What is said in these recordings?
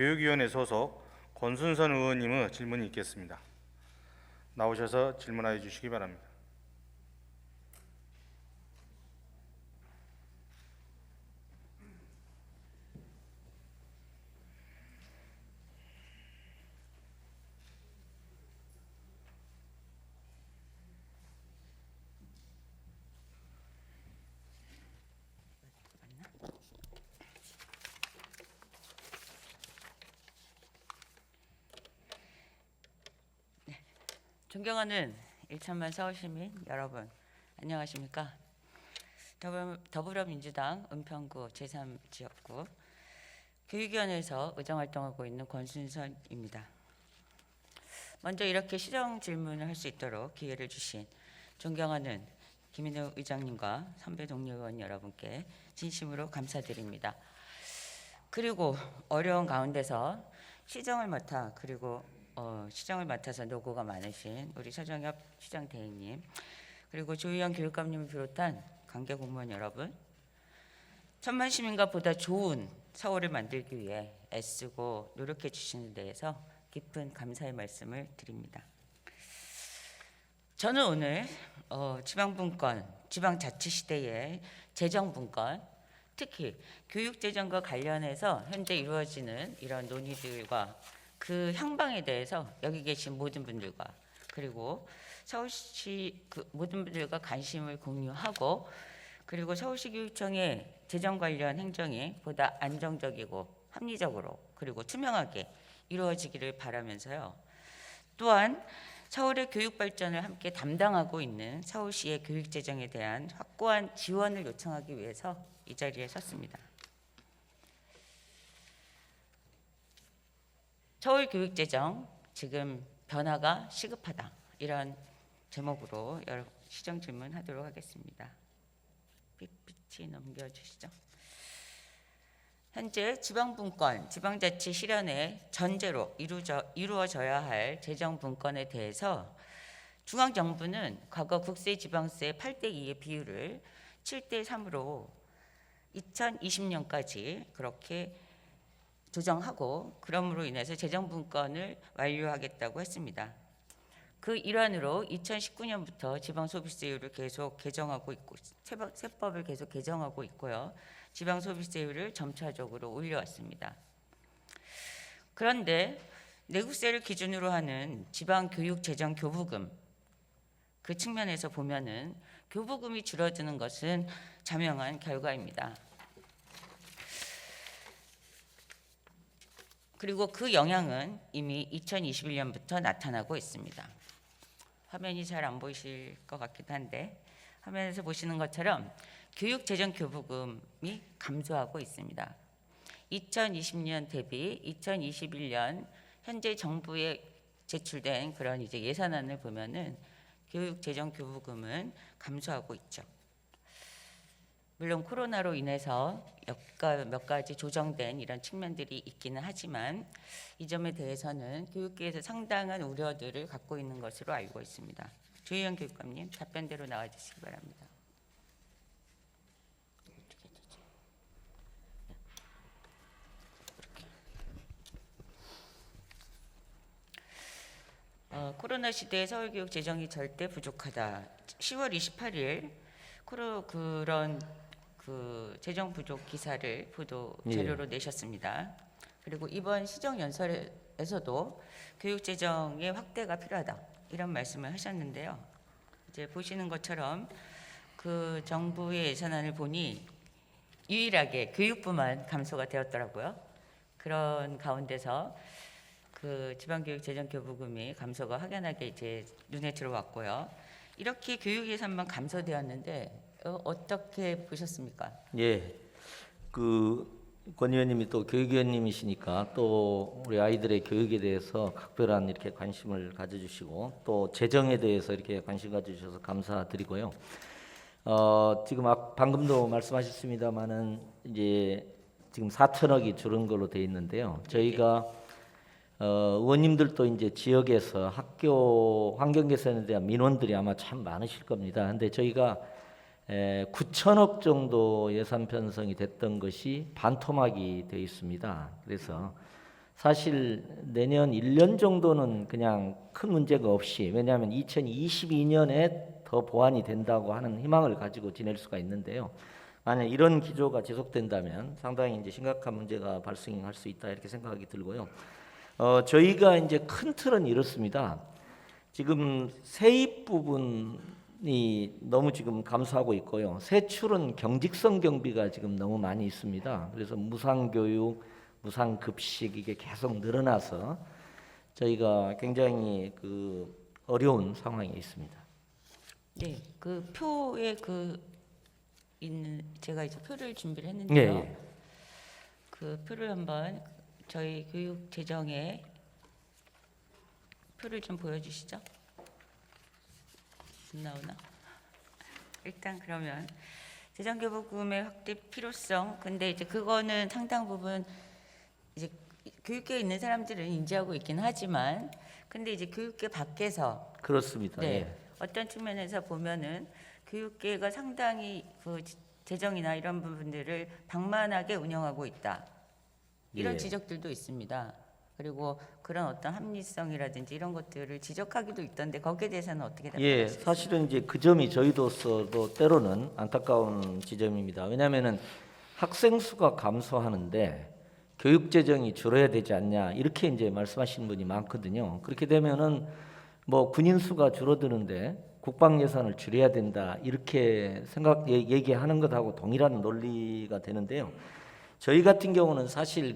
교육위원회 소속 권순선 의원님의 질문이 있겠습니다. 나오셔서 질문하여 주시기 바랍니다. 존경하는 1천만 서울시민 여러분, 안녕하십니까? 더불어민주당 은평구 제3지역구 교육위원회에서 의정활동하고 있는 권순선입니다. 먼저 이렇게 시정 질문을 할 수 있도록 기회를 주신 존경하는 김인우 의장님과 선배 동료 의원 여러분께 진심으로 감사드립니다. 그리고 어려운 가운데서 시정을 맡아서 노고가 많으신 우리 서정엽 시장 대행님, 그리고 조희연 교육감님을 비롯한 관계 공무원 여러분, 천만 시민과 보다 좋은 서울을 만들기 위해 애쓰고 노력해 주시는 데에서 깊은 감사의 말씀을 드립니다. 저는 오늘 지방분권, 지방자치 시대의 재정분권, 특히 교육재정과 관련해서 현재 이루어지는 이런 논의들과 그 향방에 대해서 여기 계신 모든 분들과 그리고 서울시 모든 분들과 관심을 공유하고, 그리고 서울시 교육청의 재정 관련 행정이 보다 안정적이고 합리적으로 그리고 투명하게 이루어지기를 바라면서요. 또한 서울의 교육 발전을 함께 담당하고 있는 서울시의 교육 재정에 대한 확고한 지원을 요청하기 위해서 이 자리에 섰습니다. 서울 교육 재정 지금 변화가 시급하다, 이런 제목으로 여러 시정 질문하도록 하겠습니다. PPT 넘겨주시죠. 현재 지방분권, 지방자치 실현의 전제로 이루어져야 할 재정분권에 대해서 중앙정부는 과거 국세지방세 8대2의 비율을 7대3으로 2020년까지 그렇게 조정하고, 그러므로 인해서 재정분권을 완료하겠다고 했습니다. 그 일환으로 2019년부터 지방소비세율을 계속 개정하고 있고, 세법을 계속 개정하고 있고요. 지방소비세율을 점차적으로 올려왔습니다. 그런데 내국세를 기준으로 하는 지방교육재정교부금, 그 측면에서 보면은 교부금이 줄어드는 것은 자명한 결과입니다. 그리고 그 영향은 이미 2021년부터 나타나고 있습니다. 화면이 잘 안 보이실 것 같기도 한데, 화면에서 보시는 것처럼 교육재정교부금이 감소하고 있습니다. 2020년 대비 2021년 현재 정부에 제출된 그런 이제 예산안을 보면은 교육재정교부금은 감소하고 있죠. 물론 코로나로 인해서 몇 가지 조정된 이런 측면들이 있기는 하지만, 이 점에 대해서는 교육계에서 상당한 우려들을 갖고 있는 것으로 알고 있습니다. 조희연 교육감님, 답변대로 나와주시기 바랍니다. 코로나 시대에 서울교육 재정이 절대 부족하다. 10월 28일 그런 재정 부족 기사를 보도 자료로 내셨습니다. 그리고 이번 시정 연설에서도 교육 재정의 확대가 필요하다, 이런 말씀을 하셨는데요. 이제 보시는 것처럼 그 정부의 예산안을 보니 유일하게 교육부만 감소가 되었더라고요. 그런 가운데서 그 지방교육 재정교부금이 감소가 확연하게 이제 눈에 들어왔고요. 이렇게 교육 예산만 감소되었는데 어떻게 보셨습니까? 예, 권 의원님이 또 교육위원님이시니까 또 우리 아이들의 교육에 대해서 각별한 이렇게 관심을 가져주시고, 또 재정에 대해서 이렇게 관심 가져주셔서 감사드리고요. 지금 방금도 말씀하셨습니다만은 이제 지금 4천억이 줄은 걸로 돼 있는데요. 저희가 의원님들도 이제 지역에서 학교 환경 개선에 대한 민원들이 아마 참 많으실 겁니다. 근데 저희가 9천억 정도 예산 편성이 됐던 것이 반토막이 되어 있습니다. 그래서 사실 내년 1년 정도는 그냥 큰 문제가 없이, 왜냐하면 2022년에 더 보완이 된다고 하는 희망을 가지고 지낼 수가 있는데요. 만약 이런 기조가 지속된다면 상당히 이제 심각한 문제가 발생할 수 있다 이렇게 생각이 들고요. 저희가 이제 큰 틀은 이렇습니다. 지금 세입 부분이 너무 지금 감소하고 있고요. 세출은 경직성 경비가 지금 너무 많이 있습니다. 그래서 무상교육, 무상급식 이게 계속 늘어나서 저희가 굉장히 그 어려운 상황에 있습니다. 네, 그 표에 그 있는 제가 이제 표를 준비를 예, 했는데요. 예. 그 표를 한번 저희 교육 재정에 표를 좀 보여주시죠. 안 나오나? 일단 그러면 재정교부금의 확대 필요성. 근데 이제 그거는 상당 부분 이제 교육계에 있는 사람들은 인지하고 있긴 하지만, 근데 이제 교육계 밖에서 그렇습니다. 네, 예. 어떤 측면에서 보면은 교육계가 상당히 그 재정이나 이런 부분들을 방만하게 운영하고 있다. 이런 예. 지적들도 있습니다. 그리고 그런 어떤 합리성이라든지 이런 것들을 지적하기도 있던데 거기에 대해서는 어떻게 예, 답변하시겠어요? 사실은 이제 그 점이 저희로서도 때로는 안타까운 지점입니다. 왜냐하면은 학생 수가 감소하는데 교육 재정이 줄어야 되지 않냐 이렇게 이제 말씀하시는 분이 많거든요. 그렇게 되면은 뭐 군인 수가 줄어드는데 국방 예산을 줄여야 된다 이렇게 얘기하는 것하고 동일한 논리가 되는데요. 저희 같은 경우는 사실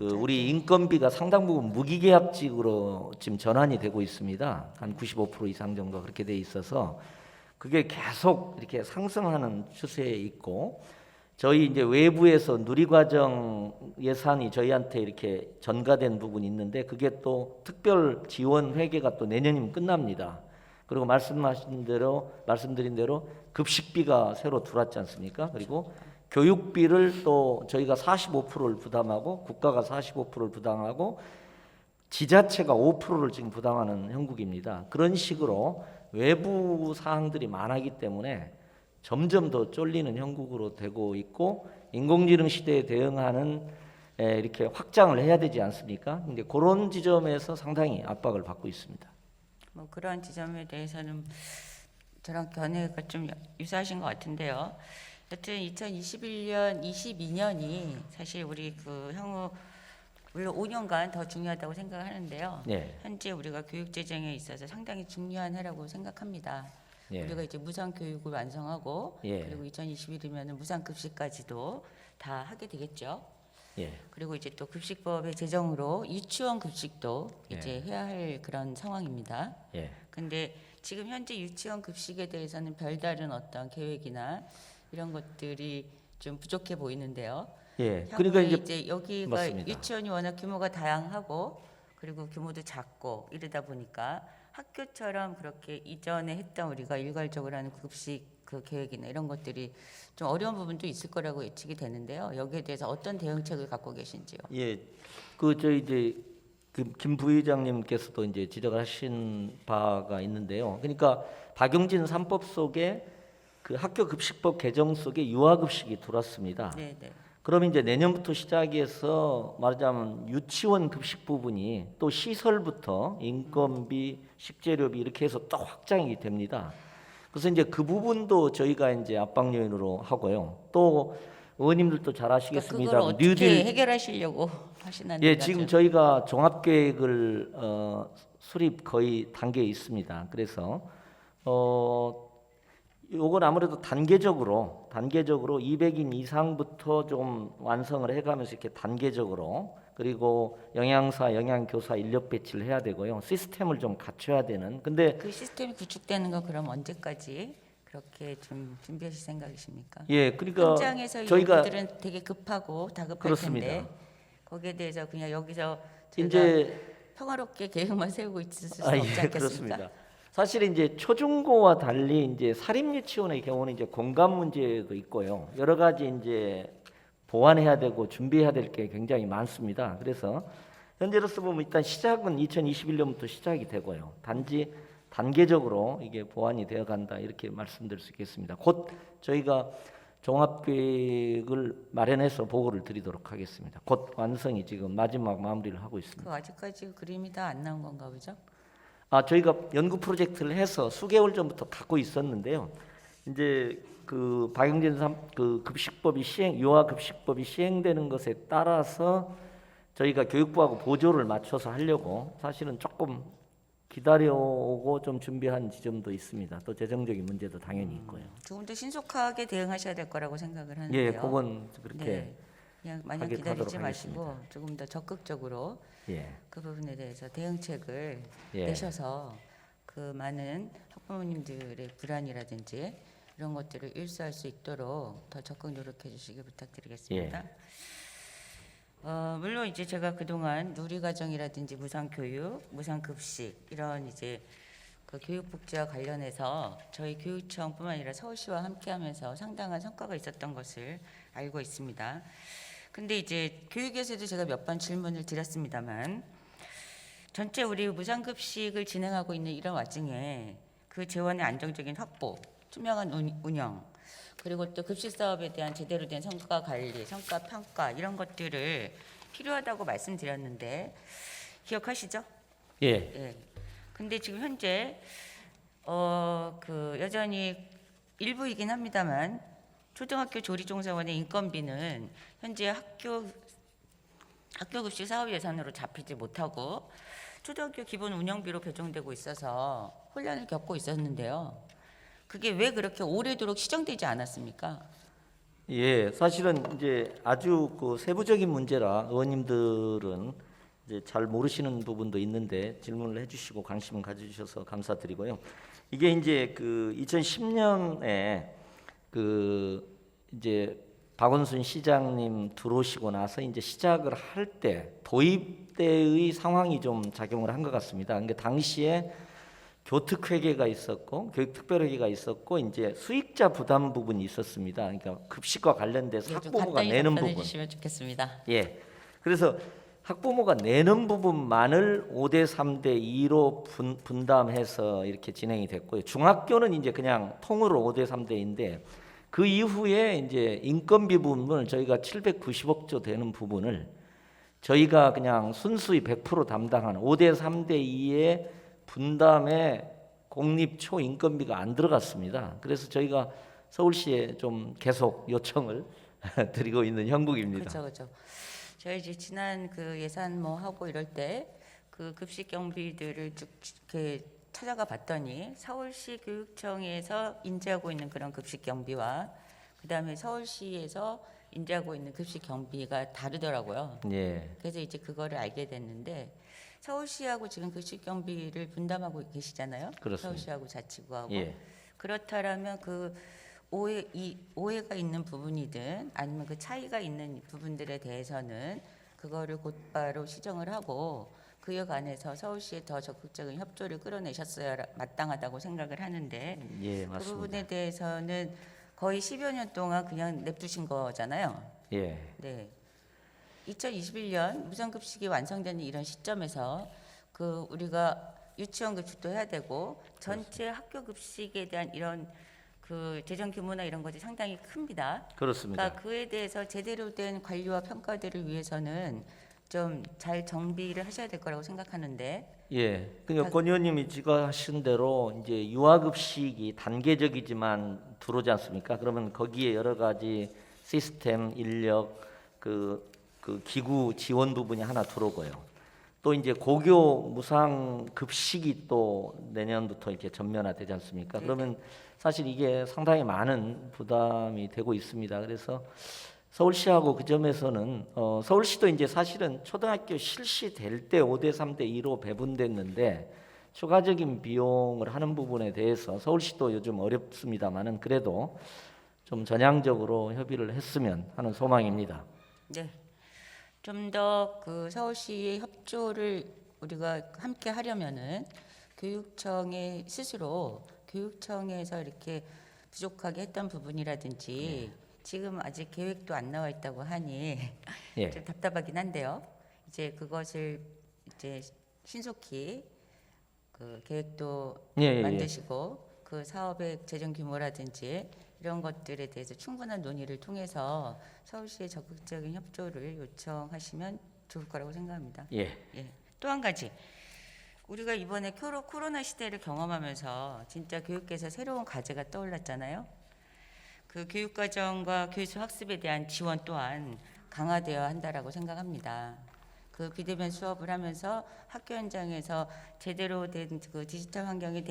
우리 인건비가 상당 부분 무기계약직으로 지금 전환이 되고 있습니다. 한 95% 이상 정도 그렇게 돼 있어서 그게 계속 이렇게 상승하는 추세에 있고, 저희 이제 외부에서 누리과정 예산이 저희한테 이렇게 전가된 부분이 있는데 그게 또 특별 지원 회계가 또 내년이면 끝납니다. 그리고 말씀드린 대로 급식비가 새로 들어왔지 않습니까? 그리고 교육비를 또 저희가 45%를 부담하고 국가가 45%를 부담하고 지자체가 5%를 지금 부담하는 형국입니다. 그런 식으로 외부 사항들이 많아기 때문에 점점 더 쫄리는 형국으로 되고 있고, 인공지능 시대에 대응하는 이렇게 확장을 해야 되지 않습니까? 근데 그런 지점에서 상당히 압박을 받고 있습니다. 뭐 그런 지점에 대해서는 저랑 견해가 좀 유사하신 것 같은데요. 여튼 2021년, 22년이 사실 우리 그 향후 물론 5년간 더 중요하다고 생각하는데요. 네. 현재 우리가 교육 재정에 있어서 상당히 중요한 해라고 생각합니다. 예. 우리가 이제 무상 교육을 완성하고 예. 그리고 2021이면은 무상 급식까지도 다 하게 되겠죠. 예. 그리고 이제 또 급식법의 제정으로 유치원 급식도 예. 이제 해야 할 그런 상황입니다. 예. 근데 지금 현재 유치원 급식에 대해서는 별다른 어떤 계획이나 이런 것들이 좀 부족해 보이는데요. 예. 향후에 그러니까 이제 여기가 맞습니다. 유치원이 워낙 규모가 다양하고 그리고 규모도 작고 이러다 보니까 학교처럼 그렇게 이전에 했던 우리가 일괄적으로 하는 급식 그 계획이나 이런 것들이 좀 어려운 부분도 있을 거라고 예측이 되는데요. 여기에 대해서 어떤 대응책을 갖고 계신지요? 예, 저희 이제 김 부의장님께서도 이제 지적하신 바가 있는데요. 그러니까 박용진 3법 속에 그 학교 급식법 개정 속에 유아급식이 들어왔습니다. 네, 네. 그럼 이제 내년부터 시작해서 말하자면 유치원 급식 부분이 또 시설부터 인건비, 식재료비 이렇게 해서 또 확장이 됩니다. 그래서 이제 그 부분도 저희가 이제 압박 요인으로 하고요. 또 의원님들도 잘 아시겠습니다. 그걸 어떻게 해결하시려고 하시나요? 예, 지금 저희가 종합 계획을 수립 거의 단계에 있습니다. 그래서 요건 아무래도 단계적으로 200인 이상부터 좀 완성을 해가면서 이렇게 단계적으로, 그리고 영양사, 영양교사 인력 배치를 해야 되고요. 시스템을 좀 갖춰야 되는. 근데 그 시스템이 구축되는 거 그럼 언제까지 그렇게 좀 준비하실 생각이십니까? 예, 그러니까 현장에서 저희가 요구들은 되게 급하고 다급할 그렇습니다. 텐데 거기에 대해서 그냥 여기서 저희가 이제 평화롭게 계획만 세우고 있을 수 예, 없지 않겠습니까? 그렇습니다. 사실 이제 초중고와 달리 이제 사립유치원의 경우는 이제 공간 문제도 있고요. 여러 가지 이제 보완해야 되고 준비해야 될 게 굉장히 많습니다. 그래서 현재로서 보면 일단 시작은 2021년부터 시작이 되고요. 단지 단계적으로 이게 보완이 되어 간다 이렇게 말씀드릴 수 있겠습니다. 곧 저희가 종합계획을 마련해서 보고를 드리도록 하겠습니다. 곧 완성이 지금 마지막 마무리를 하고 있습니다. 그 아직까지 그림이 다 안 나온 건가 보죠? 저희가 연구 프로젝트를 해서 수개월 전부터 갖고 있었는데요. 이제 그 박영진 그 급식법이 유아 급식법이 시행되는 것에 따라서 저희가 교육부하고 보조를 맞춰서 하려고 사실은 조금 기다려오고 좀 준비한 지점도 있습니다. 또 재정적인 문제도 당연히 있고요. 조금 더 신속하게 대응하셔야 될 거라고 생각을 하는데요. 예, 그건 그렇게 네, 그냥 마냥 기다리지 하도록 마시고 하겠습니다. 조금 더 적극적으로 예, 그 부분에 대해서 대응책을 예. 내셔서 그 많은 학부모님들의 불안이라든지 이런 것들을 일소할 수 있도록 더 적극 노력해 주시기 부탁드리겠습니다. 예. 물론 이제 제가 그동안 누리과정이라든지 무상교육, 무상급식 이런 이제 그 교육복지와 관련해서 저희 교육청뿐만 아니라 서울시와 함께하면서 상당한 성과가 있었던 것을 알고 있습니다. 근데 이제 교육에서도 제가 몇 번 질문을 드렸습니다만 전체 우리 무상급식을 진행하고 있는 이런 와중에 그 재원의 안정적인 확보, 투명한 운영, 그리고 또 급식 사업에 대한 제대로 된 성과 관리, 성과 평가 이런 것들을 필요하다고 말씀드렸는데 기억하시죠? 예. 예. 근데 지금 현재 그 여전히 일부이긴 합니다만 초등학교 조리종사원의 인건비는 현재 학교 급식 사업 예산으로 잡히지 못하고 초등학교 기본 운영비로 배정되고 있어서 혼란을 겪고 있었는데요. 그게 왜 그렇게 오래도록 시정되지 않았습니까? 예, 사실은 이제 아주 그 세부적인 문제라 의원님들은 이제 잘 모르시는 부분도 있는데 질문을 해주시고 관심을 가져주셔서 감사드리고요. 이게 이제 그 2010년에 그 이제 박원순 시장님 들어오시고 나서 이제 시작을 할 때 도입 때의 상황이 좀 작용을 한 것 같습니다. 그러니까 당시에 교특회계가 있었고 교육특별회계가 있었고 이제 수익자 부담 부분이 있었습니다. 그러니까 급식과 관련돼서 좀 학부모가 간단히 내는 답변해 부분. 주시면 좋겠습니다. 예. 그래서 학부모가 내는 부분만을 5대 3대 2로 분담해서 이렇게 진행이 됐고요. 중학교는 이제 그냥 통으로 5대 3대인데 그 이후에 이제 인건비 부분을 저희가 790억 되는 부분을 저희가 그냥 순수히 100% 담당한 5대 3대 2의 분담에 공립 초 인건비가 안 들어갔습니다. 그래서 저희가 서울시에 좀 계속 요청을 드리고 있는 형국입니다. 그렇죠. 저희 이제 지난 그 예산 뭐 하고 이럴 때 그 급식 경비들을 쭉 이렇게 찾아가 봤더니 서울시 교육청에서 인지하고 있는 그런 급식 경비와 그다음에 서울시에서 인지하고 있는 급식 경비가 다르더라고요. 예. 그래서 이제 그거를 알게 됐는데 서울시하고 지금 급식 경비를 분담하고 계시잖아요. 그렇습니다. 서울시하고 자치구하고. 예. 그렇다라면 그 오해가 있는 부분이든 아니면 그 차이가 있는 부분들에 대해서는 그거를 곧바로 시정을 하고 그에 관해서 서울시에 더 적극적인 협조를 끌어내셨어야 마땅하다고 생각을 하는데 예, 그 맞습니다. 부분에 대해서는 거의 10여 년 동안 그냥 냅두신 거잖아요. 예. 네. 2021년 무상급식이 완성되는 이런 시점에서 그 우리가 유치원 급식도 해야 되고 전체 학교 급식에 대한 이런 그 재정 규모나 이런 것이 상당히 큽니다. 그렇습니다. 그러니까 그에 대해서 제대로 된 관리와 평가들을 위해서는 좀 잘 정비를 하셔야 될 거라고 생각하는데. 예. 그러니까 권 의원님이 지적하신 대로 이제 유아급식이 단계적이지만 들어오지 않습니까? 그러면 거기에 여러 가지 시스템, 인력, 그 기구 지원 부분이 하나 들어오고요. 또 이제 고교 무상 급식이 또 내년부터 이렇게 전면화되지 않습니까? 그러면 사실 이게 상당히 많은 부담이 되고 있습니다. 그래서 서울시하고 그 점에서는 서울시도 이제 사실은 초등학교 실시될 때 5대 3대 2로 배분됐는데 추가적인 비용을 하는 부분에 대해서 서울시도 요즘 어렵습니다만은 그래도 좀 전향적으로 협의를 했으면 하는 소망입니다. 네. 좀 더 그 서울시의 협조를 우리가 함께 하려면은 교육청의 스스로 교육청에서 이렇게 부족하게 했던 부분이라든지 지금 아직 계획도 안 나와 있다고 하니 예. 좀 답답하긴 한데요. 이제 그것을 이제 신속히 그 계획도 예. 만드시고 그 사업의 재정 규모라든지 이런 것들에 대해서 충분한 논의를 통해서 서울시의 적극적인 협조를 요청하시면 좋을 거라고 생각합니다. 예. 예. 또 한 가지, 우리가 이번에 코로나 시대를 경험하면서 진짜 교육계에서 새로운 과제가 떠올랐잖아요. 그 교육과정과 교수 학습에 대한 지원 또한 강화되어야 한다라고 생각합니다. 그 비대면 수업을 하면서 학교 현장에서 제대로 된 그 디지털 환경이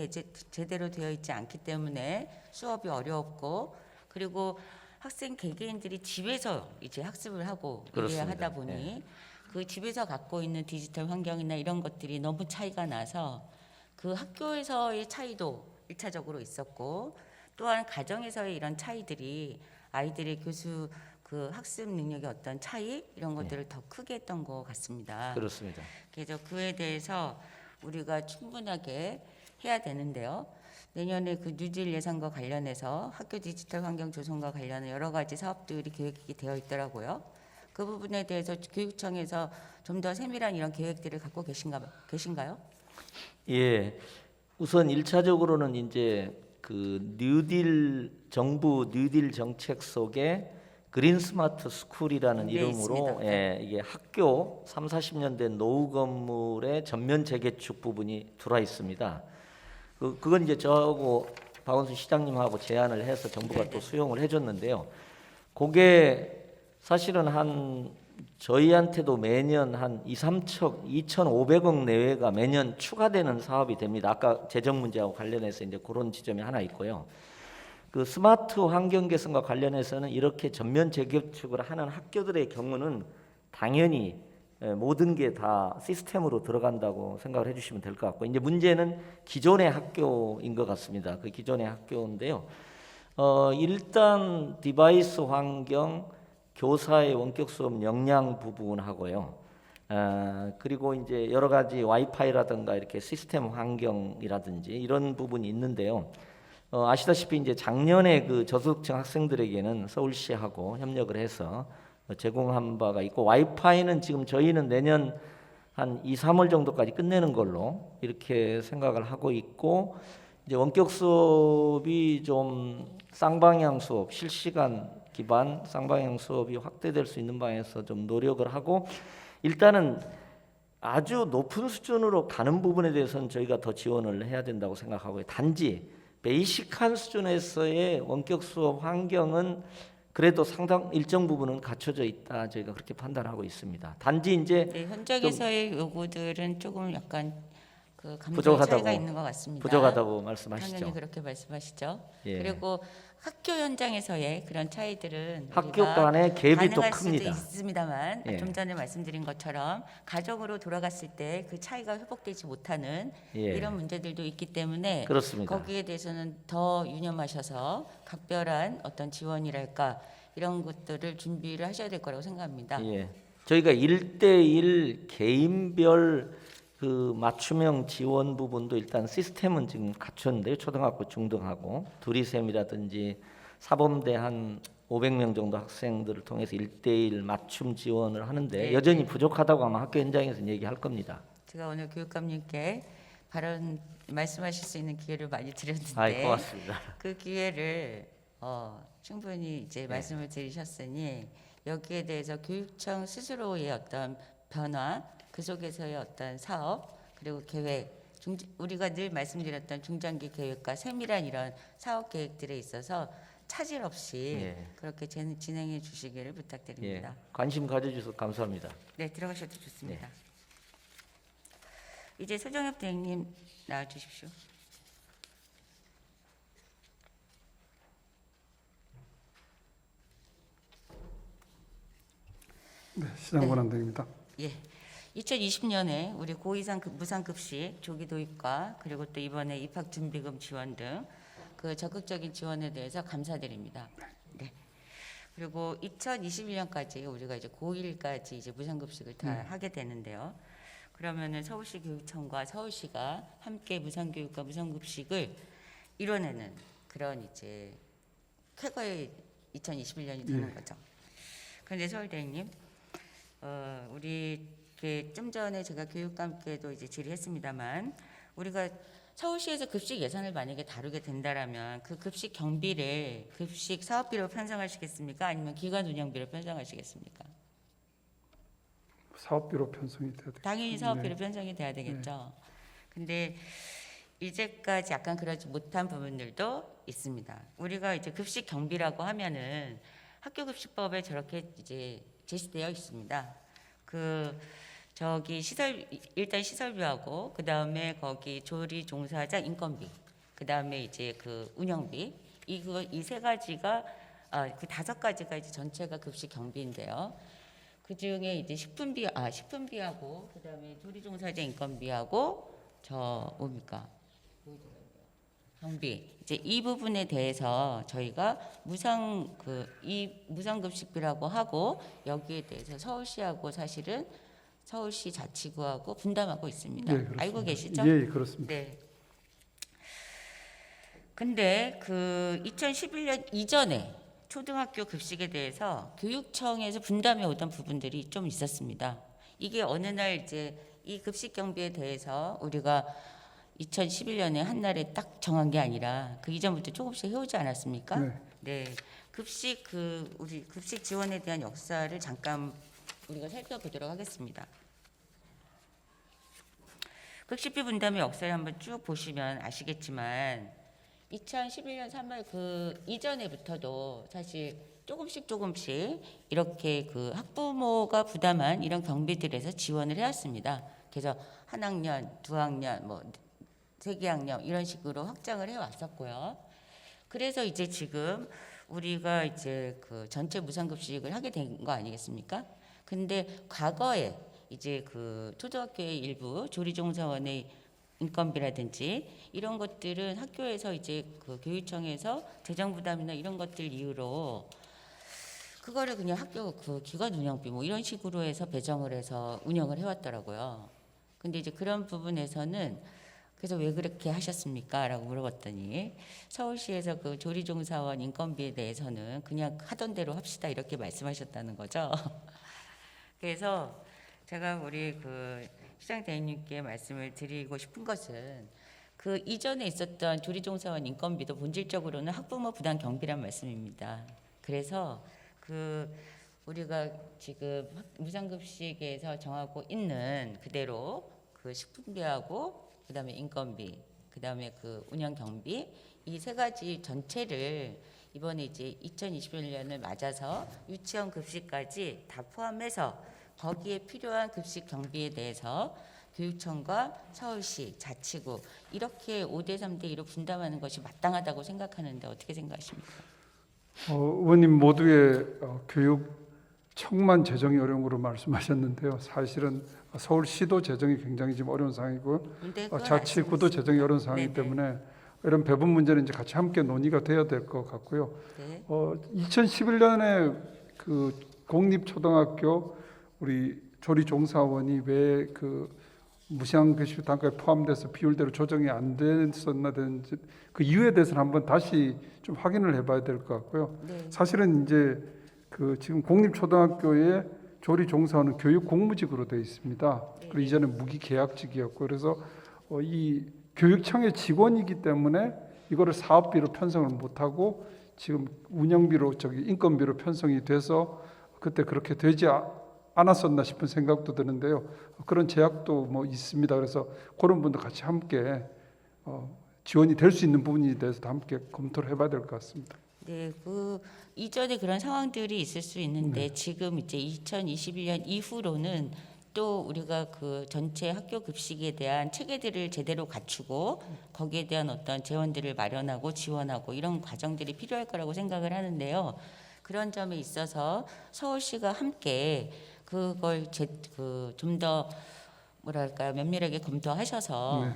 제대로 되어 있지 않기 때문에 수업이 어려웠고, 그리고 학생 개개인들이 집에서 이제 학습을 하고 이래야 그렇습니다. 하다 보니 그 집에서 갖고 있는 디지털 환경이나 이런 것들이 너무 차이가 나서 그 학교에서의 차이도 1차적으로 있었고, 또한 가정에서의 이런 차이들이 아이들의 교수 그 학습 능력의 어떤 차이 이런 것들을 더 크게 했던 것 같습니다. 그렇습니다. 그래서 그에 대해서 우리가 충분하게 해야 되는데요. 내년에 그 뉴딜 예산과 관련해서 학교 디지털 환경 조성과 관련한 여러 가지 사업들이 계획이 되어 있더라고요. 그 부분에 대해서 교육청에서 좀 더 세밀한 이런 계획들을 갖고 계신가요? 예. 우선 1차적으로는 이제 그 뉴딜 정부 뉴딜 정책 속에 그린 스마트 스쿨이라는 네, 이름으로 있습니다. 예, 이게 학교 30-40년 된 노후 건물의 전면 재개축 부분이 들어와 있습니다. 그건 이제 저하고 박원순 시장님하고 제안을 해서 정부가 네네. 또 수용을 해줬는데요. 그게 사실은 한 저희한테도 매년 한 2,500억 내외가 매년 추가되는 사업이 됩니다. 아까 재정 문제하고 관련해서 이제 그런 지점이 하나 있고요. 그 스마트 환경 개선과 관련해서는 이렇게 전면 재개축을 하는 학교들의 경우는 당연히 모든 게 다 시스템으로 들어간다고 생각을 해주시면 될 것 같고, 이제 문제는 기존의 학교인 것 같습니다. 그 기존의 학교인데요. 일단 디바이스 환경, 교사의 원격 수업 역량 부분하고요. 그리고 이제 여러 가지 와이파이라든가 이렇게 시스템 환경이라든지 이런 부분이 있는데요. 아시다시피 이제 작년에 그 저소득층 학생들에게는 서울시하고 협력을 해서 제공한 바가 있고, 와이파이는 지금 저희는 내년 한 2-3월 정도까지 끝내는 걸로 이렇게 생각을 하고 있고, 이제 원격 수업이 좀 쌍방향 수업, 실시간 기반 쌍방향 수업이 확대될 수 있는 방향에서 좀 노력을 하고, 일단은 아주 높은 수준으로 가는 부분에 대해서는 저희가 더 지원을 해야 된다고 생각하고요. 단지 베이직한 수준에서의 원격 수업 환경은 그래도 상당 일정 부분은 갖춰져 있다, 저희가 그렇게 판단하고 있습니다. 단지 이제 네, 현장에서의 요구들은 조금 약간 그 감정 부족하다고, 차이가 있는 것 같습니다. 부족하다고 말씀하시죠. 당연히 그렇게 말씀하시죠. 예. 그리고 학교 현장에서의 그런 차이들은 학교 우리가 간의 갭이 또 가능할 수도 큽니다. 있습니다만, 예. 좀 전에 말씀드린 것처럼 가정으로 돌아갔을 때 그 차이가 회복되지 못하는 예. 이런 문제들도 있기 때문에 그렇습니다. 거기에 대해서는 더 유념하셔서 각별한 어떤 지원이랄까 이런 것들을 준비를 하셔야 될 거라고 생각합니다. 예. 저희가 1대1 개인별 그 맞춤형 지원 부분도 일단 시스템은 지금 갖췄는데요. 초등학교, 중등하고 둘이셈이라든지 사범대 한 500명 정도 학생들을 통해서 1대1 맞춤 지원을 하는데 네. 여전히 부족하다고 아마 학교 현장에서 얘기할 겁니다. 제가 오늘 교육감님께 발언 말씀하실 수 있는 기회를 많이 드렸는데 아이, 고맙습니다. 그 기회를 충분히 이제 말씀을 드리셨으니 여기에 대해서 교육청 스스로의 어떤 변화, 그 속에서의 어떤 사업, 그리고 계획, 우리가 늘 말씀드렸던 중장기 계획과 세밀한 이런 사업 계획들에 있어서 차질 없이 예. 그렇게 진행해 주시기를 부탁드립니다. 예. 관심 가져주셔서 감사합니다. 네, 들어가셔도 좋습니다. 이제 서정엽 대행님 나와 주십시오. 네, 시장 권한대행입니다. 예. 2020년에 우리 고2상 무상급식 조기 도입과 그리고 또 이번에 입학준비금 지원 등 그 적극적인 지원에 대해서 감사드립니다. 네. 그리고 2021년까지 우리가 이제 고1까지 이제 무상급식을 다 하게 되는데요. 그러면은 서울시 교육청과 서울시가 함께 무상교육과 무상급식을 이뤄내는 그런 이제 쾌거의 2021년이 되는 거죠. 그런데 서울대행님, 우리 좀 전에 제가 교육감께도 이제 질의했습니다만, 우리가 서울시에서 급식 예산을 만약에 다루게 된다라면 그 급식 경비를 급식 사업비로 편성하시겠습니까? 아니면 기관 운영비로 편성하시겠습니까? 사업비로 편성이 돼야 되겠죠. 당연히 사업비로 네. 편성이 돼야 되겠죠. 근데 이제까지 약간 그러지 못한 부분들도 있습니다. 우리가 이제 급식 경비라고 하면은 학교급식법에 저렇게 이제 제시되어 있습니다. 그 저기 일단 시설비하고 그 다음에 거기 조리 종사자 인건비, 그 다음에 이제 그 운영비 이 세 가지가 그 5가지가 이제 전체가 급식 경비인데요. 그 중에 이제 식품비하고 그 다음에 조리 종사자 인건비하고 저 뭡니까? 경비 이제 이 부분에 대해서 저희가 무상급식비라고 하고 여기에 대해서 서울시하고 사실은 서울시 자치구하고 분담하고 있습니다. 네, 그렇습니다. 알고 계시죠? 예, 그렇습니다. 네. 근데 그 2011년 이전에 초등학교 급식에 대해서 교육청에서 분담해 오던 부분들이 좀 있었습니다. 이게 어느 날 이제 이 급식 경비에 대해서 우리가 2011년에 한날에 딱 정한 게 아니라 그 이전부터 조금씩 해오지 않았습니까? 네. 네. 우리 급식 지원에 대한 역사를 잠깐 우리가 살펴보도록 하겠습니다. 급식비 분담의 역사를 한번 쭉 보시면 아시겠지만 2011년 3월 그 이전에부터도 사실 조금씩 이렇게 그 학부모가 부담한 이런 경비들에서 지원을 해왔습니다. 그래서 한 학년, 두 학년, 뭐 세개 학년 이런 식으로 확장을 해왔었고요. 그래서 이제 지금 우리가 이제 그 전체 무상급식을 하게 된 거 아니겠습니까? 근데 과거에 이제 그 초등학교의 일부 조리종사원의 인건비라든지 이런 것들은 학교에서 이제 그 교육청에서 재정 부담이나 이런 것들 이유로 그거를 그냥 학교 그 기관 운영비 뭐 이런 식으로 해서 배정을 해서 운영을 해왔더라고요. 근데 이제 그런 부분에서는 그래서 왜 그렇게 하셨습니까? 라고 물어봤더니 서울시에서 그 조리종사원 인건비에 대해서는 그냥 하던 대로 합시다 이렇게 말씀하셨다는 거죠. 그래서 제가 우리 그 시장 대행님께 말씀을 드리고 싶은 것은 그 이전에 있었던 조리종사원 인건비도 본질적으로는 학부모 부담 경비란 말씀입니다. 그래서 그 우리가 지금 무상급식에서 정하고 있는 그대로 그 식품비하고 그다음에 인건비, 그다음에 그 운영 경비 이 세 가지 전체를 이번에 이제 2021년을 맞아서 유치원 급식까지 다 포함해서 거기에 필요한 급식 경비에 대해서 교육청과 서울시, 자치구 이렇게 5대 3대 2로 분담하는 것이 마땅하다고 생각하는데 어떻게 생각하십니까? 의원님 모두의 교육청만 재정이 어려운 거로 말씀하셨는데요. 사실은 서울시도 재정이 굉장히 지금 어려운 상황이고요. 근데 그건 자치구도 재정이 어려운 상황이기 네네. 때문에 이런 배분 문제는 이제 같이 함께 논의가 돼야 될 것 같고요. 네. 2011년에 그 공립초등학교 우리 조리종사원이 왜 그 무상급식 단가에 포함돼서 비율대로 조정이 안 됐었나 되는지 그 이유에 대해서는 한번 다시 좀 확인을 해봐야 될 것 같고요. 네. 사실은 이제 그 지금 공립초등학교의 조리종사원은 교육 공무직으로 되어 있습니다. 그리고 이전에 무기계약직이었고 그래서 이 교육청의 직원이기 때문에 이거를 사업비로 편성을 못하고 지금 운영비로 인건비로 편성이 돼서 그때 그렇게 되지 않았었나 싶은 생각도 드는데요. 그런 제약도 뭐 있습니다. 그래서 그런 분도 같이 함께 지원이 될 수 있는 부분에 대해서도 함께 검토를 해봐야 될 것 같습니다. 네, 그 이전에 그런 상황들이 있을 수 있는데 지금 이제 2021년 이후로는 또 우리가 그 전체 학교 급식에 대한 체계들을 제대로 갖추고 거기에 대한 어떤 재원들을 마련하고 지원하고 이런 과정들이 필요할 거라고 생각을 하는데요. 그런 점에 있어서 서울시가 함께 그걸 좀 더 뭐랄까요 면밀하게 검토하셔서 네.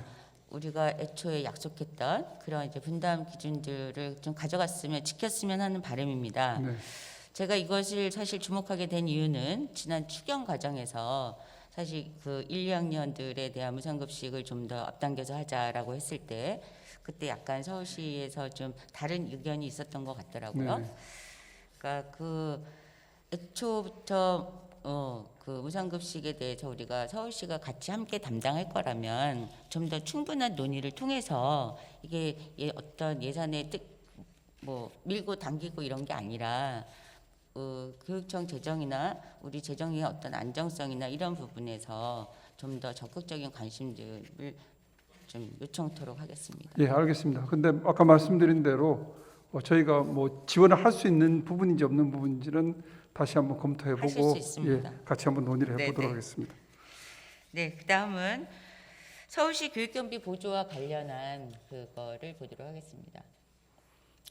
우리가 애초에 약속했던 그런 이제 분담 기준들을 좀 가져갔으면 지켰으면 하는 바람입니다. 네. 제가 이것을 사실 주목하게 된 이유는 지난 추경 과정에서 사실 그 1, 2학년들에 대한 무상급식을 좀 더 앞당겨서 하자라고 했을 때 그때 약간 서울시에서 좀 다른 의견이 있었던 것 같더라고요. 네. 그러니까 그 애초부터 그 무상급식에 대해서 우리가 서울시가 같이 함께 담당할 거라면 좀 더 충분한 논의를 통해서 이게 어떤 예산의 뭐 밀고 당기고 이런 게 아니라 교육청 재정이나 우리 재정의 어떤 안정성이나 이런 부분에서 좀 더 적극적인 관심들을 좀 요청토록 하겠습니다. 예, 알겠습니다. 근데 아까 말씀드린 대로 저희가 뭐 지원을 할 수 있는 부분인지 없는 부분인지는 다시 한번 검토해 하실 보고 수 있습니다. 같이 한번 논의를 해 보도록 네네. 하겠습니다. 네, 그다음은 서울시 교육경비 보조와 관련한 그거를 보도록 하겠습니다.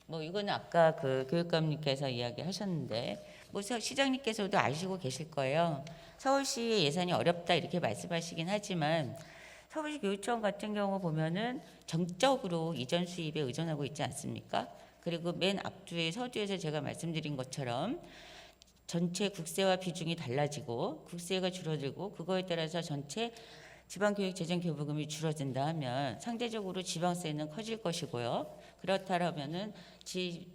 뭐 이거는 아까 그 교육감님께서 이야기하셨는데 뭐 시장님께서도 아시고 계실 거예요. 서울시의 예산이 어렵다 이렇게 말씀하시긴 하지만 서울시 교육청 같은 경우 보면은 정적으로 이전 수입에 의존하고 있지 않습니까? 그리고 맨 앞주에 서두에서 제가 말씀드린 것처럼 전체 국세와 비중이 달라지고 국세가 줄어들고 그거에 따라서 전체 지방교육재정교부금이 줄어든다 하면 상대적으로 지방세는 커질 것이고요. 그렇다면은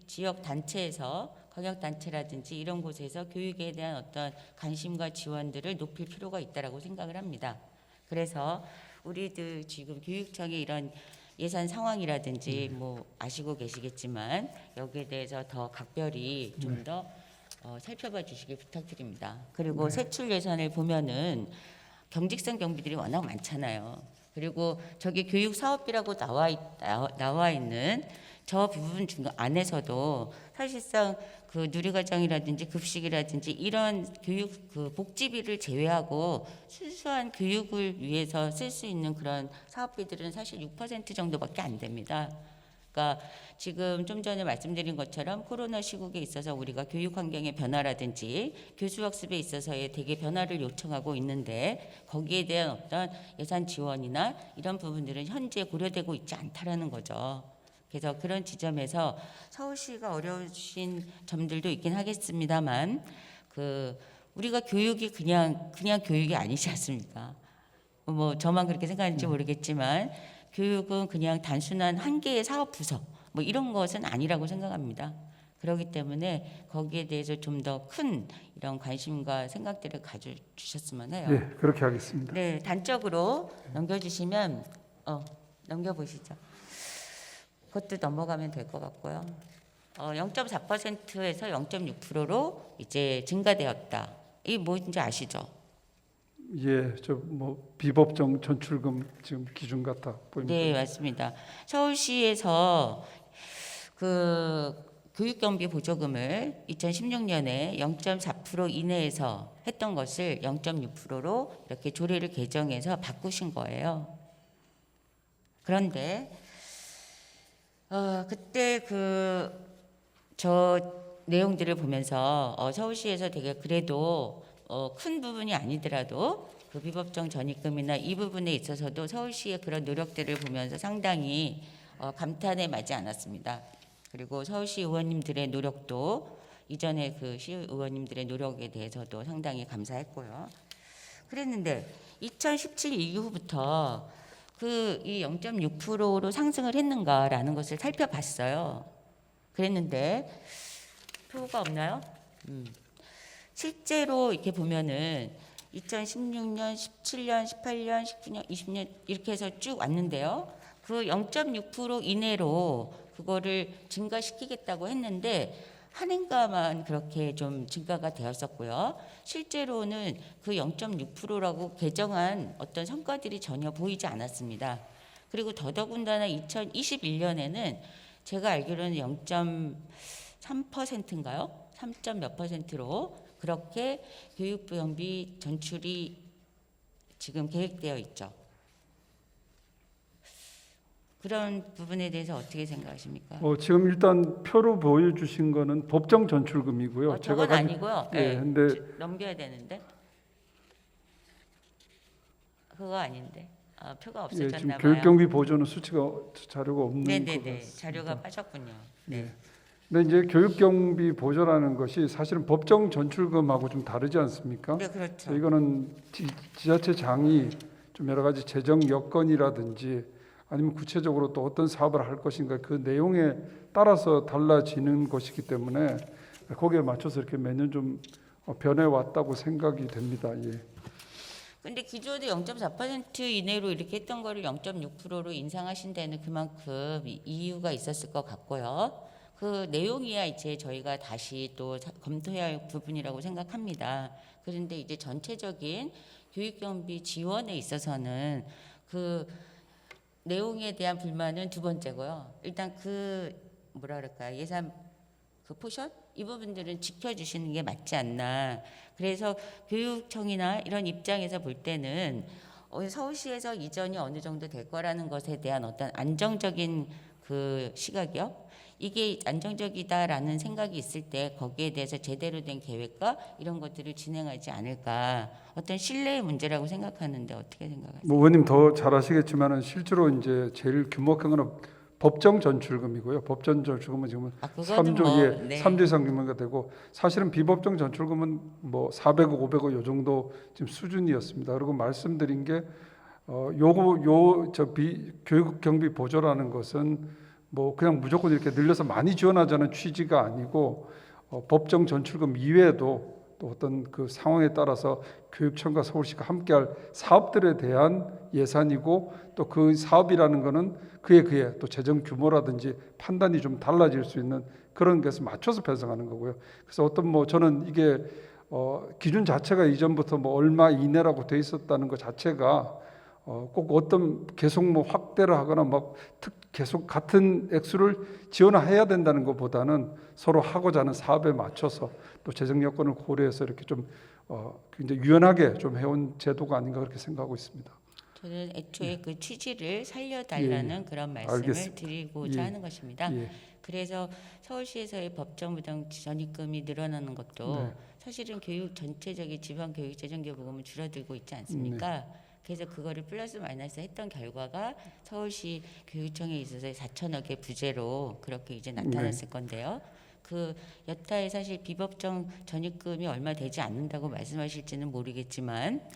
지역 단체에서 광역단체라든지 이런 곳에서 교육에 대한 어떤 관심과 지원들을 높일 필요가 있다라고 생각을 합니다. 그래서 우리들 지금 교육청의 이런 예산 상황이라든지 뭐 아시고 계시겠지만 여기에 대해서 더 각별히 좀 더 살펴봐 주시길 부탁드립니다. 그리고 세출 예산을 보면은 경직성 경비들이 워낙 많잖아요. 그리고 저기 교육 사업비라고 나와 있는 저 부분 중 안에서도 사실상 그 누리과정이라든지 급식이라든지 이런 교육 그 복지비를 제외하고 순수한 교육을 위해서 쓸 수 있는 그런 사업비들은 사실 6% 정도밖에 안 됩니다. 그러니까 지금 좀 전에 말씀드린 것처럼 코로나 시국에 있어서 우리가 교육 환경의 변화라든지 교수 학습에 있어서의 되게 변화를 요청하고 있는데 거기에 대한 어떤 예산 지원이나 이런 부분들은 현재 고려되고 있지 않다라는 거죠. 그래서 그런 지점에서 서울시가 어려우신 점들도 있긴 하겠습니다만 그 우리가 교육이 그냥 교육이 아니지 않습니까? 뭐 저만 그렇게 생각하는지 모르겠지만 교육은 그냥 단순한 한 개의 사업 부서 뭐 이런 것은 아니라고 생각합니다. 그렇기 때문에 거기에 대해서 좀 더 큰 이런 관심과 생각들을 가져주셨으면 해요. 예, 그렇게 하겠습니다. 네, 단적으로 넘겨주시면 넘겨보시죠. 그것도 넘어가면 될 것 같고요. 0.4%에서 0.6%로 이제 증가되었다. 이게 뭔지 아시죠? 예, 저 뭐 비법정 전출금 지금 기준 같아 보입니다. 네, 맞습니다. 서울시에서 그 교육경비 보조금을 2016년에 0.4% 이내에서 했던 것을 0.6%로 이렇게 조례를 개정해서 바꾸신 거예요. 그런데 그때 저 내용들을 보면서 서울시에서 되게 그래도 큰 부분이 아니더라도 그 비법정 전입금이나 이 부분에 있어서도 서울시의 그런 노력들을 보면서 상당히 감탄에 맞지 않았습니다. 그리고 서울시 의원님들의 노력도 이전에 그 시 의원님들의 노력에 대해서도 상당히 감사했고요. 그랬는데 2017 이후부터 이 0.6%로 상승을 했는가라는 것을 살펴봤어요. 그랬는데 표가 없나요? 실제로 이렇게 보면은 2016년, 17년, 18년, 19년, 20년 이렇게 해서 쭉 왔는데요. 그 0.6% 이내로 그거를 증가시키겠다고 했는데 한 해인가만 그렇게 좀 증가가 되었었고요. 실제로는 그 0.6%라고 개정한 어떤 성과들이 전혀 보이지 않았습니다. 그리고 더더군다나 2021년에는 제가 알기로는 0.3%인가요? 3점 몇 %로 그렇게 교육경비 전출이 지금 계획되어 있죠. 그런 부분에 대해서 어떻게 생각하십니까? 지금 일단 표로 보여주신 거는 법정 전출금이고요. 저건 아니고요. 예, 근데 넘겨야 되는데 그거 아닌데 표가 예, 지금 없어졌나 봐요. 교육경비 보조는 수치가 자료가 없는 것 네네네, 같습니다. 자료가 빠졌군요. 네. 예. 근데 이제 교육경비 보조라는 것이 사실은 법정 전출금하고 좀 다르지 않습니까? 네, 그렇죠. 이거는 지자체장이 좀 여러 가지 재정 여건이라든지 아니면 구체적으로 또 어떤 사업을 할 것인가 그 내용에 따라서 달라지는 것이기 때문에 거기에 맞춰서 이렇게 매년 좀 변해왔다고 생각이 됩니다. 예. 근데 기존에 0.4% 이내로 이렇게 했던 거를 0.6%로 인상하신 데는 그만큼 이유가 있었을 것 같고요. 그 내용이야 이제 저희가 다시 또 검토해야 할 부분이라고 생각합니다. 그런데 이제 전체적인 교육 경비 지원에 있어서는 그 내용에 대한 불만은 두 번째고요. 일단 그 뭐라 그럴까 예산 그 포션 이 부분들은 지켜주시는 게 맞지 않나. 그래서 교육청이나 이런 입장에서 볼 때는 서울시에서 이전이 어느 정도 될 거라는 것에 대한 어떤 안정적인 그 시각이요. 이게 안정적이다라는 생각이 있을 때 거기에 대해서 제대로 된 계획과 이런 것들을 진행하지 않을까. 어떤 신뢰의 문제라고 생각하는데 어떻게 생각하세요? 뭐 의원님 더 잘 아시겠지만은 실제로 이제 제일 규모큰 거는 법정 전출금이고요. 법정 전출금은 지금 그거는 3조 뭐, 예, 네. 3조 이상 규모가 되고 사실은 비법정 전출금은 뭐 400억, 500억 요 정도 지금 수준이었습니다. 그리고 말씀드린 게 요거 교육 경비 보조라는 것은 뭐 그냥 무조건 이렇게 늘려서 많이 지원하자는 취지가 아니고 법정 전출금 이외에도 또 어떤 그 상황에 따라서 교육청과 서울시가 함께할 사업들에 대한 예산이고 또 그 사업이라는 거는 그에 또 재정 규모라든지 판단이 좀 달라질 수 있는 그런 것에 맞춰서 편성하는 거고요. 그래서 어떤 뭐 저는 이게 기준 자체가 이전부터 뭐 얼마 이내라고 돼 있었다는 것 자체가 꼭 어떤 계속 뭐 확대를 하거나 막 계속 같은 액수를 지원해야 된다는 것보다는 서로 하고자 하는 사업에 맞춰서 또 재정 여건을 고려해서 이렇게 좀 굉장히 유연하게 좀 해온 제도가 아닌가 그렇게 생각하고 있습니다. 저는 애초에 그 취지를 살려달라는 그런 말씀을 알겠습니다. 드리고자 하는 것입니다. 예. 그래서 서울시에서의 법정 부담 전입금이 늘어나는 것도 네. 사실은 교육 전체적인 지방 교육 재정기여 부금은 줄어들고 있지 않습니까? 그래서 그거를 플러스 마이너스 했던 결과가 서울시 교육청에 있어서의 4천억의 부재로 그렇게 이제 나타났을 건데요. 그 여타의 사실 비법정 전입금이 얼마 되지 않는다고 말씀하실지는 모르겠지만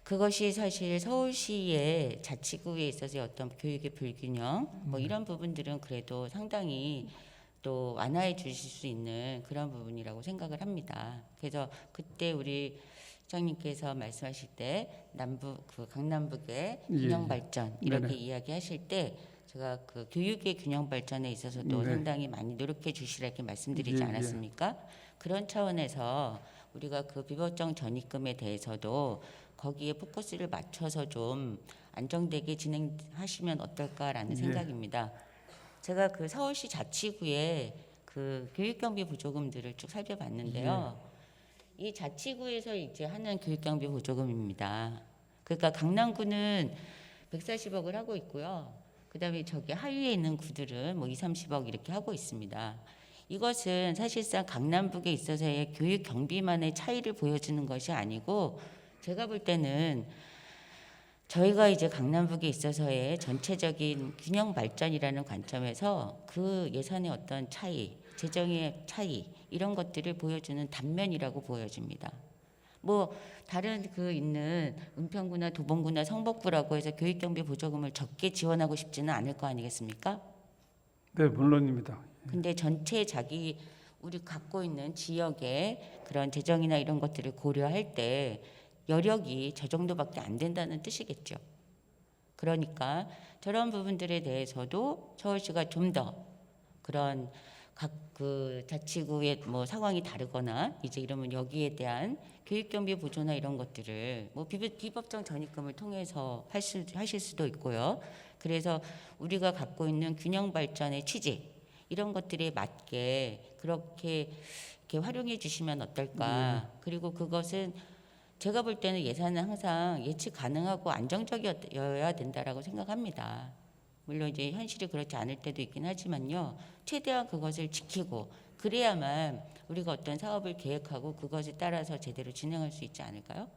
그것이 사실 서울시의 자치구에 있어서의 어떤 교육의 불균형 뭐 이런 부분들은 그래도 상당히 또 완화해 주실 수 있는 그런 부분이라고 생각을 합니다. 그래서 그때 우리 시장님께서 말씀하실 때 남북 그 강남북의 균형 발전 이렇게 네네. 이야기하실 때 제가 그 교육의 균형 발전에 있어서도 네. 상당히 많이 노력해 주시라 이렇게 말씀드리지 예, 예. 않았습니까? 그런 차원에서 우리가 그 비법정 전입금에 대해서도 거기에 포커스를 맞춰서 좀 안정되게 진행하시면 어떨까라는 생각입니다. 제가 그 서울시 자치구의 그 교육경비 보조금들을 쭉 살펴봤는데요. 이 자치구에서 이제 하는 교육경비 보조금입니다. 그러니까 강남구는 140억을 하고 있고요. 그다음에 저기 하위에 있는 구들은 뭐 2, 30억 이렇게 하고 있습니다. 이것은 사실상 강남북에 있어서의 교육 경비만의 차이를 보여주는 것이 아니고 제가 볼 때는 저희가 이제 강남북에 있어서의 전체적인 균형 발전이라는 관점에서 그 예산의 어떤 차이, 재정의 차이 이런 것들을 보여주는 단면이라고 보여집니다. 뭐 다른 그 있는 은평구나 도봉구나 성북구라고 해서 교육경비 보조금을 적게 지원하고 싶지는 않을 거 아니겠습니까? 네, 물론입니다. 근데 전체 자기 우리 갖고 있는 지역의 그런 재정이나 이런 것들을 고려할 때 여력이 저 정도밖에 안 된다는 뜻이겠죠. 그러니까 저런 부분들에 대해서도 서울시가 좀 더 그런 각 그 자치구의 뭐 상황이 다르거나 이제 이러면 여기에 대한 교육경비 보조나 이런 것들을 뭐 비법정 전입금을 통해서 하실 수도 있고요. 그래서 우리가 갖고 있는 균형 발전의 취지 이런 것들에 맞게 그렇게 이렇게 활용해 주시면 어떨까. 그리고 그것은 제가 볼 때는 예산은 항상 예측 가능하고 안정적이어야 된다라고 생각합니다. 물론 이제 현실이 그렇지 않을 때도 있긴 하지만요. 최대한 그것을 지키고 그래야만 우리가 어떤 사업을 계획하고 그것에 따라서 제대로 진행할 수 있지 않을까요?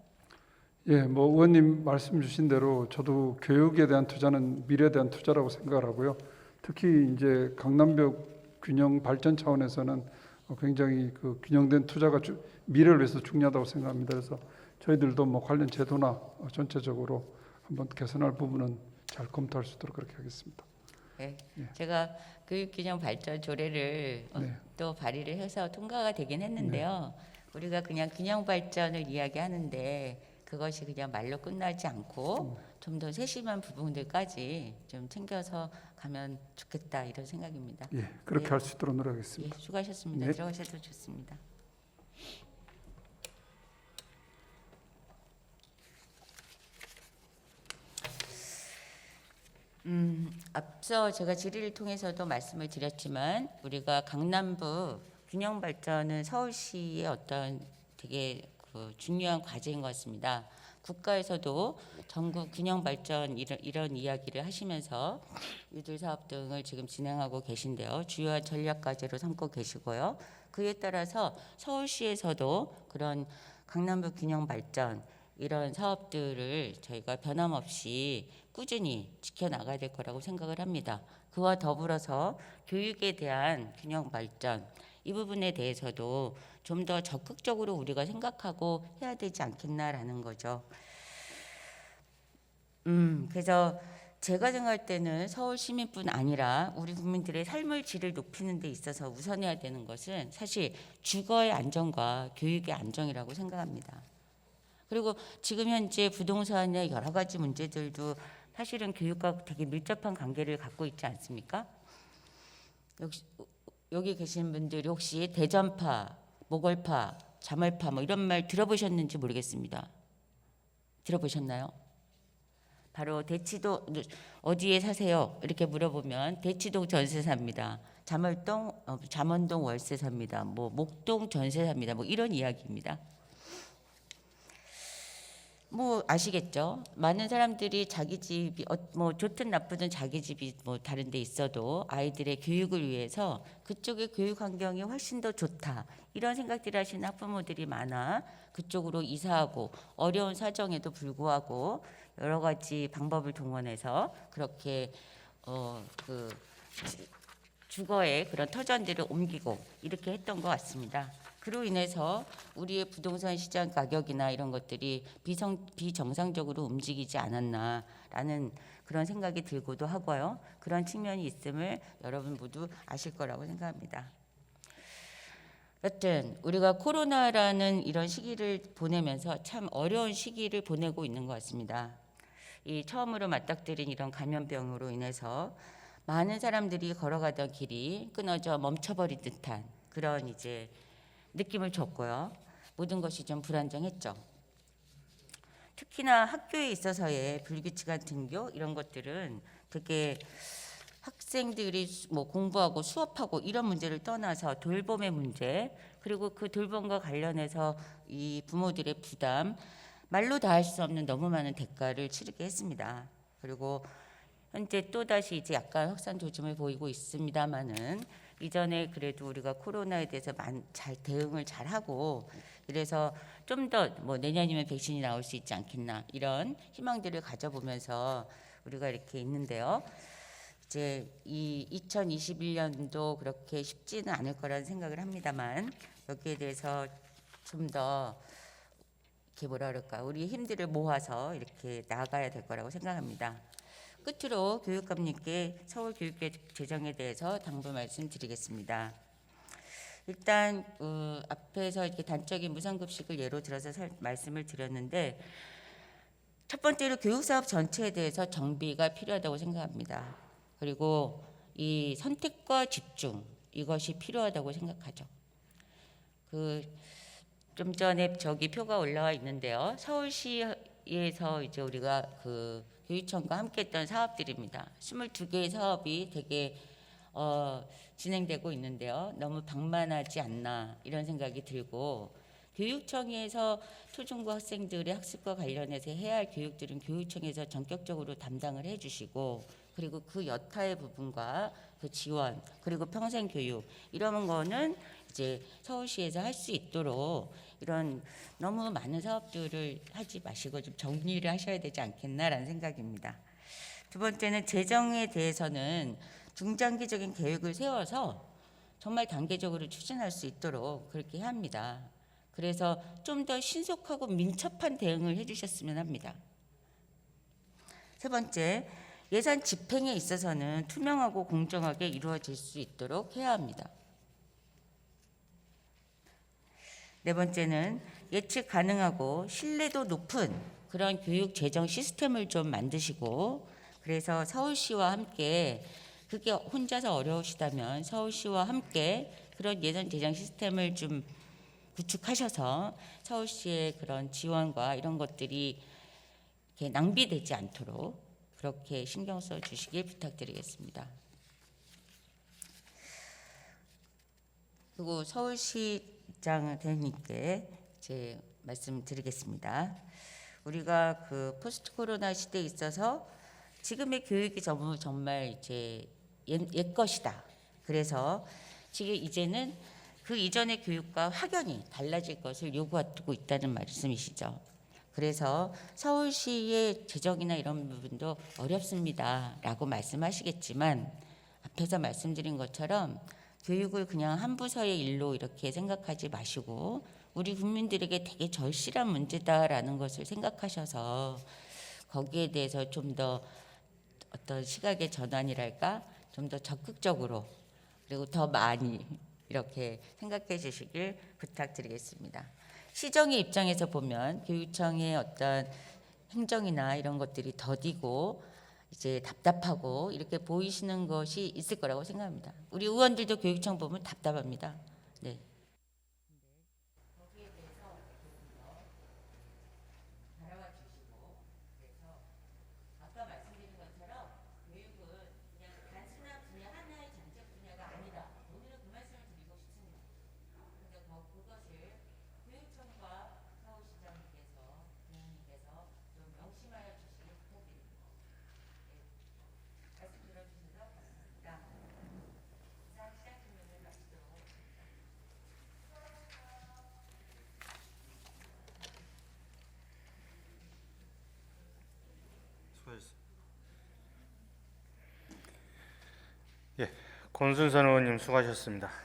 예, 뭐 의원님 말씀 주신 대로 저도 교육에 대한 투자는 미래에 대한 투자라고 생각을 하고요. 특히 이제 강남벽 균형 발전 차원에서는 굉장히 그 균형된 투자가 미래를 위해서 중요하다고 생각합니다. 그래서 저희들도 뭐 관련 제도나 전체적으로 한번 개선할 부분은 잘 검토할 수 있도록 그렇게 하겠습니다. 네, 제가 교육균형 발전 조례를 네. 또 발의를 해서 통과가 되긴 했는데요. 우리가 그냥 균형 발전을 이야기하는데 그것이 그냥 말로 끝나지 않고 좀 더 세심한 부분들까지 좀 챙겨서 가면 좋겠다 이런 생각입니다. 예, 그렇게 네. 할 수 있도록 예, 노력하겠습니다. 수고하셨습니다. 네. 들어가셔도 좋습니다. 앞서 제가 질의를 통해서도 말씀을 드렸지만 우리가 강남부 균형 발전은 서울시의 어떤 되게 그 중요한 과제인 것 같습니다. 국가에서도 전국 균형 발전 이런 이야기를 하시면서 유들 사업 등을 지금 진행하고 계신데요. 주요한 전략 과제로 삼고 계시고요. 그에 따라서 서울시에서도 그런 강남부 균형 발전 이런 사업들을 저희가 변함없이 꾸준히 지켜나가야 될 거라고 생각을 합니다. 그와 더불어서 교육에 대한 균형 발전 이 부분에 대해서도 좀 더 적극적으로 우리가 생각하고 해야 되지 않겠나라는 거죠. 그래서 제가 생각할 때는 서울 시민뿐 아니라 우리 국민들의 삶의 질을 높이는 데 있어서 우선해야 되는 것은 사실 주거의 안정과 교육의 안정이라고 생각합니다. 그리고 지금 현재 부동산의 여러 가지 문제들도 사실은 교육과 되게 밀접한 관계를 갖고 있지 않습니까? 역시 여기 계신 분들이 혹시 대전파, 모골파, 자말파 뭐 이런 말 들어보셨는지 모르겠습니다. 들어보셨나요? 바로 대치도 어디에 사세요? 이렇게 물어보면 대치동 전세 삽니다. 잠원동 월세 삽니다. 뭐 목동 전세 삽니다. 뭐 이런 이야기입니다. 뭐 아시겠죠? 많은 사람들이 자기 집이 뭐 좋든 나쁘든 자기 집이 뭐 다른 데 있어도 아이들의 교육을 위해서 그쪽의 교육 환경이 훨씬 더 좋다. 이런 생각들을 하시는 학부모들이 많아 그쪽으로 이사하고 어려운 사정에도 불구하고 여러 가지 방법을 동원해서 그렇게 그 주거의 그런 터전들을 옮기고 이렇게 했던 것 같습니다. 그로 인해서 우리의 부동산 시장 가격이나 이런 것들이 비정상적으로 움직이지 않았나라는 그런 생각이 들고도 하고요. 그런 측면이 있음을 여러분 모두 아실 거라고 생각합니다. 여튼 우리가 코로나라는 이런 시기를 보내면서 참 어려운 시기를 보내고 있는 것 같습니다. 이 처음으로 맞닥뜨린 이런 감염병으로 인해서 많은 사람들이 걸어가던 길이 끊어져 멈춰버린 듯한 그런 이제 느낌을 줬고요. 모든 것이 좀 불안정했죠. 특히나 학교에 있어서의 불규칙한 등교 이런 것들은 되게 학생들이 뭐 공부하고 수업하고 이런 문제를 떠나서 돌봄의 문제 그리고 그 돌봄과 관련해서 이 부모들의 부담 말로 다 할 수 없는 너무 많은 대가를 치르게 했습니다. 그리고 현재 또다시 이제 약간 확산 조짐을 보이고 있습니다만은 이전에 그래도 우리가 코로나에 대해서 잘 대응을 잘 하고 그래서 좀 더 뭐 내년이면 백신이 나올 수 있지 않겠나 이런 희망들을 가져보면서 우리가 이렇게 있는데요. 이제 이 2021년도 그렇게 쉽지는 않을 거라는 생각을 합니다만 여기에 대해서 좀 더 이렇게 뭐라 그럴까 우리 힘들을 모아서 이렇게 나아가야 될 거라고 생각합니다. 끝으로 교육감님께 서울교육계 재정에 대해서 당부 말씀드리겠습니다. 일단 앞에서 이렇게 단적인 무상급식을 예로 들어서 말씀을 드렸는데 첫 번째로 교육사업 전체에 대해서 정비가 필요하다고 생각합니다. 그리고 이 선택과 집중 이것이 필요하다고 생각하죠. 좀 전에 저기 표가 올라와 있는데요. 서울시에서 이제 우리가 교육청과 함께했던 사업들입니다. 22개의 사업이 되게 진행되고 있는데요. 너무 방만하지 않나 이런 생각이 들고 교육청에서 초중고 학생들의 학습과 관련해서 해야 할 교육들은 교육청에서 전격적으로 담당을 해주시고 그리고 그 여타의 부분과 그 지원 그리고 평생교육 이런 거는 이제 서울시에서 할 수 있도록 이런 너무 많은 사업들을 하지 마시고 좀 정리를 하셔야 되지 않겠나라는 생각입니다. 두 번째는 재정에 대해서는 중장기적인 계획을 세워서 정말 단계적으로 추진할 수 있도록 그렇게 해야 합니다. 그래서 좀 더 신속하고 민첩한 대응을 해주셨으면 합니다. 세 번째, 예산 집행에 있어서는 투명하고 공정하게 이루어질 수 있도록 해야 합니다. 네 번째는 예측 가능하고 신뢰도 높은 그런 교육 재정 시스템을 좀 만드시고, 그래서 서울시와 함께, 그게 혼자서 어려우시다면 서울시와 함께 그런 예산 재정 시스템을 좀 구축하셔서 서울시의 그런 지원과 이런 것들이 이렇게 낭비되지 않도록 그렇게 신경 써 주시길 부탁드리겠습니다. 그리고 서울시장 대행님께 이제 말씀드리겠습니다. 우리가 그 포스트 코로나 시대에 있어서 지금의 교육이 정말 이제 옛 것이다. 그래서 지금 이제는 그 이전의 교육과 확연히 달라질 것을 요구하고 있다는 말씀이시죠. 그래서 서울시의 재정이나 이런 부분도 어렵습니다라고 말씀하시겠지만, 앞에서 말씀드린 것처럼 교육을 그냥 한 부서의 일로 이렇게 생각하지 마시고 우리 국민들에게 되게 절실한 문제다라는 것을 생각하셔서 거기에 대해서 좀 더 어떤 시각의 전환이랄까, 좀 더 적극적으로 그리고 더 많이 이렇게 생각해 주시길 부탁드리겠습니다. 시정의 입장에서 보면 교육청의 어떤 행정이나 이런 것들이 더디고 이제 답답하고 이렇게 보이시는 것이 있을 거라고 생각합니다. 우리 의원들도 교육청 보면 답답합니다. 네. 아까 말씀드린 것처럼 교육은 그냥 단순한 분야 하나의 정책 분야가 아니다. 오늘은 그 말씀을 드리고 싶습니다. 그래서 그것을 교육청과 서울시장님께서, 대행님께서 좀 명심하여 주시길 부탁드립니다. 네. 말씀 들어주셔서 감사합니다. 이상 시장 질문을 마치도록 하겠습니다. 수고하셨습니다. 예, 권순선 의원님 수고하셨습니다.